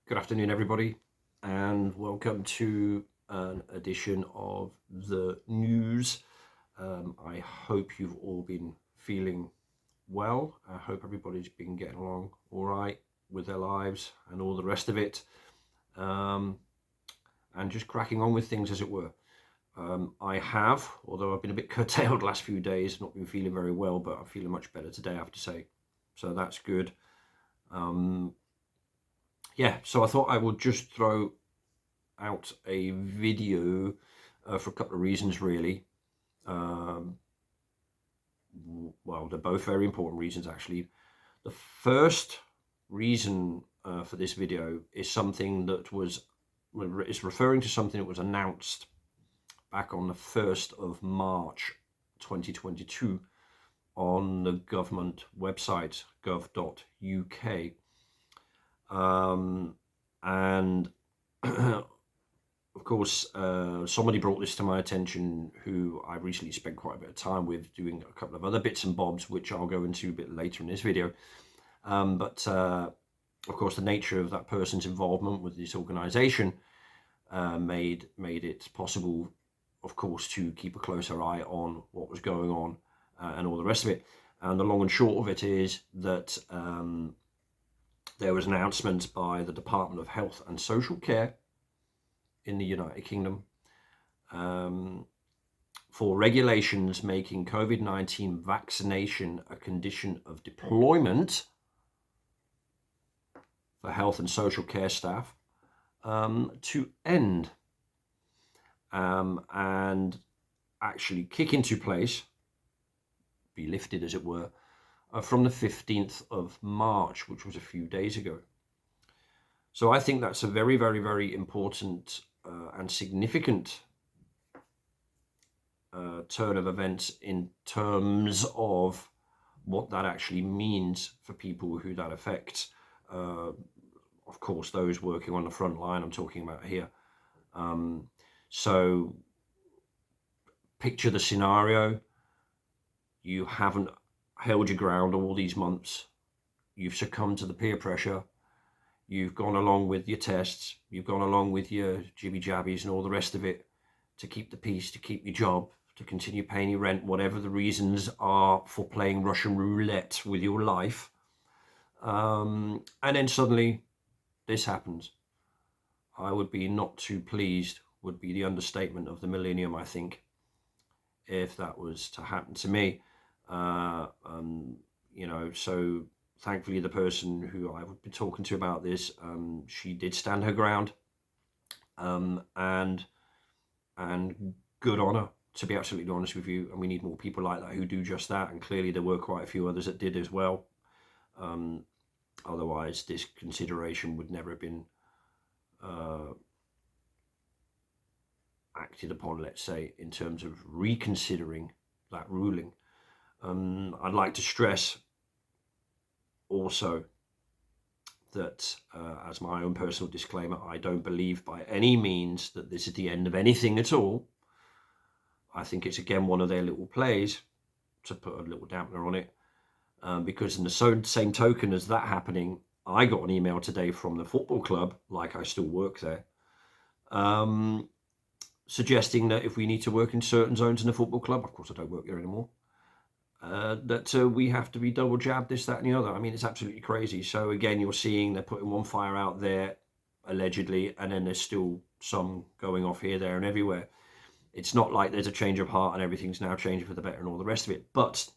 Good afternoon, everybody, and welcome to an edition of the news. I hope you've all been feeling well. I hope everybody's been getting along all right with their lives and all the rest of it, and just cracking on with things, as it were. I have, although I've been a bit curtailed the last few days, not been feeling very well, but I'm feeling much better today, I have to say. So that's good. Yeah, so I thought I would just throw out a video for a couple of reasons, really. Well, they're both very important reasons, actually. The first reason for this video is something that is referring to something that was announced back on the 1st of March 2022 on the government website gov.uk. And of course, somebody brought this to my attention who I recently spent quite a bit of time with, doing a couple of other bits and bobs, which I'll go into a bit later in this video. But of course, the nature of that person's involvement with this organization made it possible, of course, to keep a closer eye on what was going on and all the rest of it. And the long and short of it is that there was an announcement by the Department of Health and Social Care in the United Kingdom for regulations making COVID-19 vaccination a condition of deployment for health and social care staff to end and actually kick into place, be lifted as it were, from the 15th of March, which was a few days ago. So I think that's a very, very, very important and significant turn of events in terms of what that actually means for people who that affects. Of course, those working on the front line I'm talking about here. So picture the scenario. You haven't held your ground all these months. You've succumbed to the peer pressure. You've gone along with your tests. You've gone along with your jibby jabbies and all the rest of it to keep the peace, to keep your job, to continue paying your rent, whatever the reasons are for playing Russian roulette with your life. And then suddenly this happens. I would be not too pleased, would be the understatement of the millennium, I think, if that was to happen to me. So thankfully the person who I would be talking to about this, she did stand her ground, and good on her, to be absolutely honest with you. And we need more people like that who do just that, and clearly there were quite a few others that did as well. Otherwise this consideration would never have been acted upon, let's say, in terms of reconsidering that ruling. I'd like to stress also that, as my own personal disclaimer, I don't believe by any means that this is the end of anything at all. I think it's, again, one of their little plays to put a little dampener on it, because in the same token as that happening, I got an email today from the football club, like I still work there, suggesting that if we need to work in certain zones in the football club, of course I don't work there anymore, that we have to be double jabbed, this, that and the other. I mean, it's absolutely crazy. So again, you're seeing they're putting one fire out there, allegedly, and then there's still some going off here, there and everywhere. It's not like there's a change of heart and everything's now changing for the better and all the rest of it. But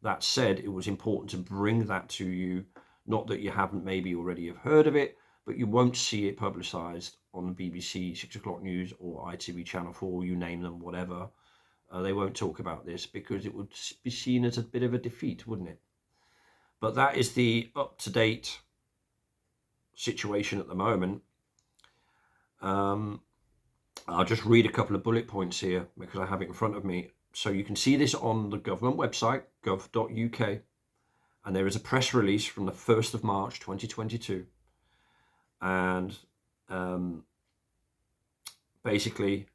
that said, it was important to bring that to you. Not that you haven't maybe already have heard of it, but you won't see it publicised on BBC 6 o'clock news or ITV Channel 4, you name them, whatever. They won't talk about this because it would be seen as a bit of a defeat, wouldn't it? But that is the up-to-date situation at the moment. I'll just read a couple of bullet points here because I have it in front of me. So you can see this on the government website, gov.uk, and there is a press release from the 1st of March 2022. And basically,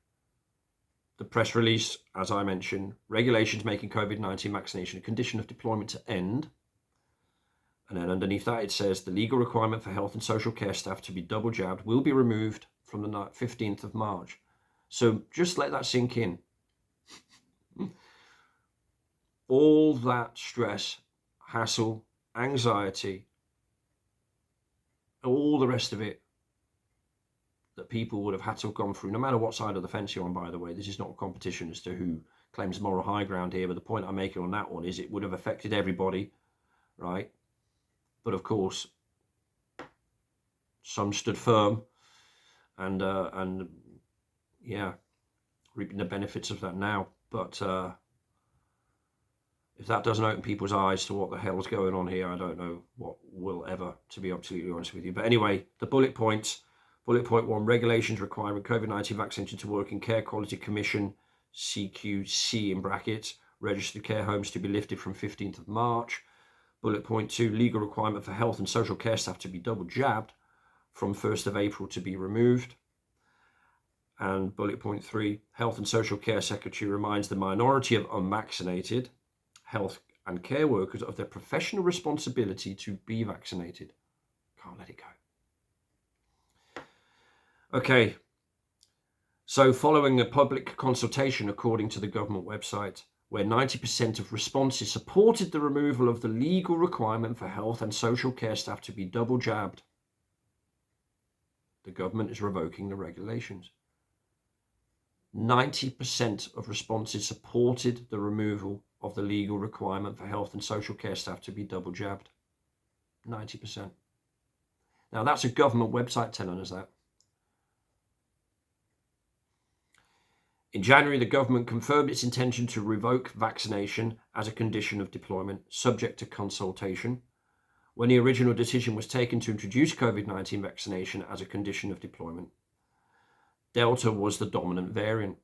the press release, as I mentioned, regulations making COVID-19 vaccination a condition of deployment to end. And then underneath that, it says the legal requirement for health and social care staff to be double jabbed will be removed from the 15th of March. So just let that sink in. All that stress, hassle, anxiety, all the rest of it that people would have had to have gone through, no matter what side of the fence you're on, by the way. This is not a competition as to who claims moral high ground here, but the point I'm making on that one is it would have affected everybody, right? But of course, some stood firm and yeah, reaping the benefits of that now. But if that doesn't open people's eyes to what the hell's going on here, I don't know what will ever, to be absolutely honest with you. But anyway, the bullet points. Bullet point 1, regulations requiring COVID-19 vaccination to work in Care Quality Commission, CQC in brackets, registered care homes to be lifted from 15th of March. Bullet point 2, legal requirement for health and social care staff to be double jabbed from 1st of April to be removed. And bullet point 3, Health and Social Care Secretary reminds the minority of unvaccinated health and care workers of their professional responsibility to be vaccinated. Can't let it go. Okay, so following a public consultation, according to the government website, where 90% of responses supported the removal of the legal requirement for health and social care staff to be double jabbed, the government is revoking the regulations. 90% of responses supported the removal of the legal requirement for health and social care staff to be double jabbed. 90%. Now that's a government website telling us that. In January, the government confirmed its intention to revoke vaccination as a condition of deployment, subject to consultation. When the original decision was taken to introduce COVID-19 vaccination as a condition of deployment, Delta was the dominant variant.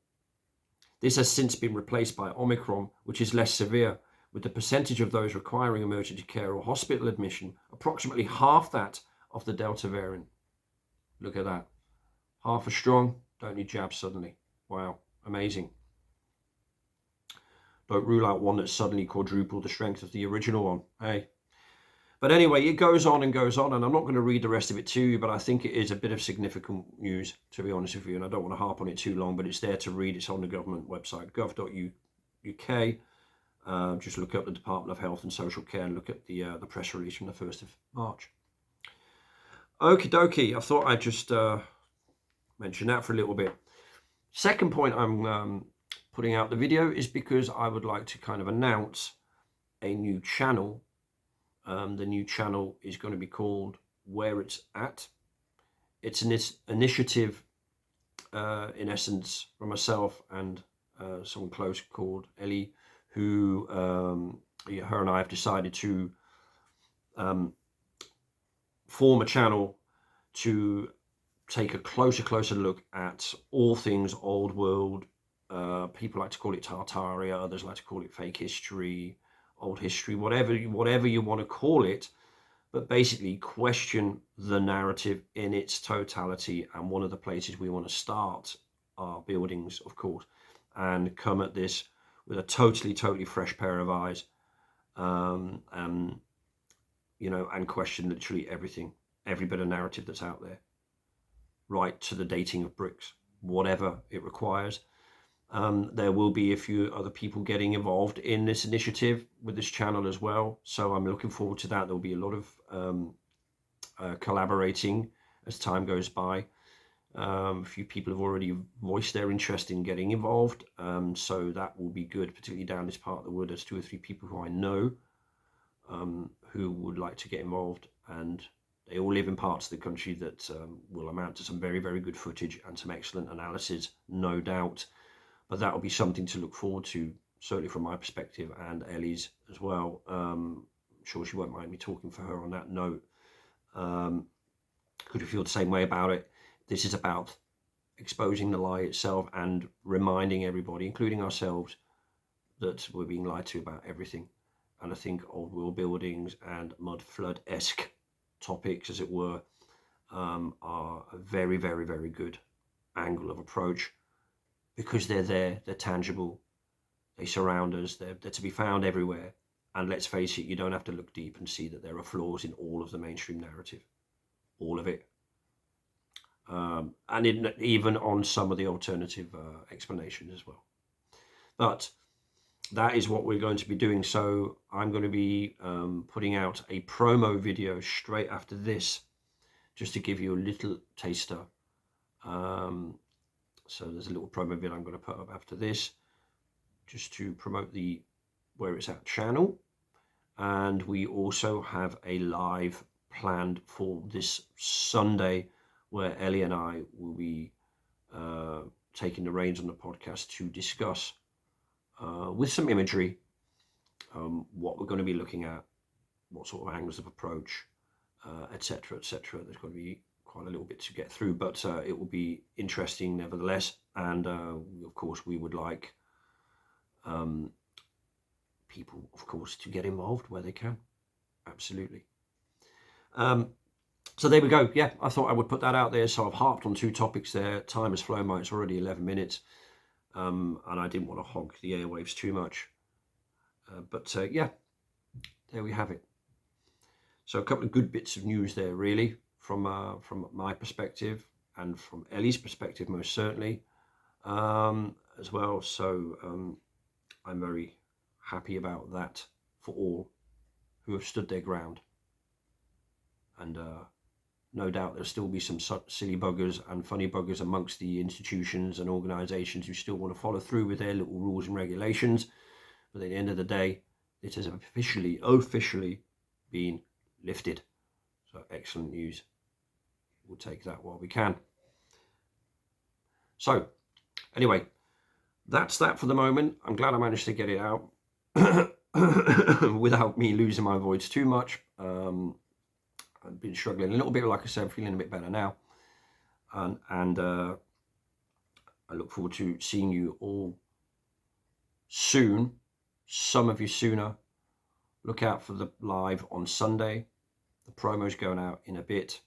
This has since been replaced by Omicron, which is less severe, with the percentage of those requiring emergency care or hospital admission approximately half that of the Delta variant. Look at that. Half as strong, don't need jabs suddenly. Wow, amazing. Don't rule out one that's suddenly quadrupled the strength of the original one. Hey. But anyway, it goes on, and I'm not going to read the rest of it to you, but I think it is a bit of significant news, to be honest with you, and I don't want to harp on it too long, but it's there to read. It's on the government website, gov.uk. Just look up the Department of Health and Social Care and look at the press release from the 1st of March. Okie dokie, I thought I'd just mention that for a little bit. Second point I'm putting out the video is because I would like to kind of announce a new channel. The new channel is going to be called Where It's At. It's an initiative, in essence, from myself and someone close called Ellie, who her and I have decided to form a channel to take a closer look at all things old world. People like to call it Tartaria, others like to call it fake history, old history, whatever you want to call it, but basically question the narrative in its totality. And one of the places we want to start our buildings, of course, and come at this with a totally fresh pair of eyes, and question literally everything, every bit of narrative that's out there, right to the dating of bricks, whatever it requires. There will be a few other people getting involved in this initiative with this channel as well. So I'm looking forward to that. There'll be a lot of collaborating as time goes by. A few people have already voiced their interest in getting involved. So that will be good, particularly down this part of the wood. There's 2 or 3 people who I know who would like to get involved, and they all live in parts of the country that will amount to some very good footage and some excellent analysis, no doubt. But that will be something to look forward to, certainly from my perspective, and Ellie's as well. I'm sure she won't mind me talking for her on that note. Could you feel the same way about it? This is about exposing the lie itself and reminding everybody, including ourselves, that we're being lied to about everything. And I think old world buildings and mud flood-esque topics, as it were, are a very good angle of approach, because they're there, they're tangible, they surround us, they're to be found everywhere. And let's face it, you don't have to look deep and see that there are flaws in all of the mainstream narrative, all of it. And even on some of the alternative explanations as well. But that is what we're going to be doing. So I'm going to be putting out a promo video straight after this, just to give you a little taster. So there's a little promo video I'm going to put up after this, just to promote the Where It's At channel. And we also have a live planned for this Sunday, where Ellie and I will be taking the reins on the podcast to discuss with some imagery what we're going to be looking at, what sort of angles of approach, etc., etc. There's going to be quite a little bit to get through, but it will be interesting nevertheless. And of course, we would like people, of course, to get involved where they can. Absolutely. So there we go. Yeah, I thought I would put that out there. So I've harped on 2 topics there. Time has flown by. It's already 11 minutes. And I didn't want to hog the airwaves too much. But yeah, there we have it. So a couple of good bits of news there, really, from my perspective and from Ellie's perspective, most certainly, as well. So I'm very happy about that for all who have stood their ground. And no doubt there'll still be some silly buggers and funny buggers amongst the institutions and organisations who still want to follow through with their little rules and regulations. But at the end of the day, it has officially been lifted. So excellent news. We'll take that while we can. So anyway, that's that for the moment. I'm glad I managed to get it out without me losing my voice too much. I've been struggling a little bit, like I said, feeling a bit better now. And I look forward to seeing you all soon. Some of you sooner. Look out for the live on Sunday. The promo's going out in a bit.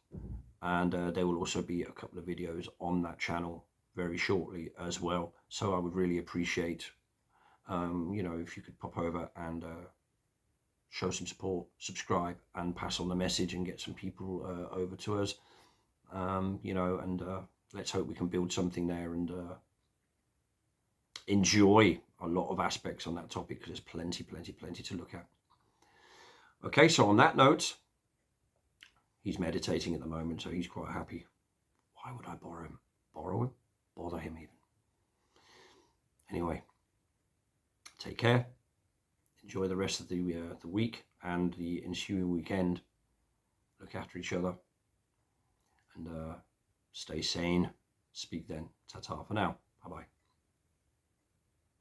And there will also be a couple of videos on that channel very shortly as well. So I would really appreciate, if you could pop over and show some support, subscribe, and pass on the message and get some people over to us. And let's hope we can build something there and enjoy a lot of aspects on that topic, because there's plenty to look at. Okay, so on that note, he's meditating at the moment, so he's quite happy. Why would I borrow him? Borrow him? Bother him even. Anyway, take care. Enjoy the rest of the week and the ensuing weekend. Look after each other. And stay sane. Speak then. Ta-ta for now. Bye-bye.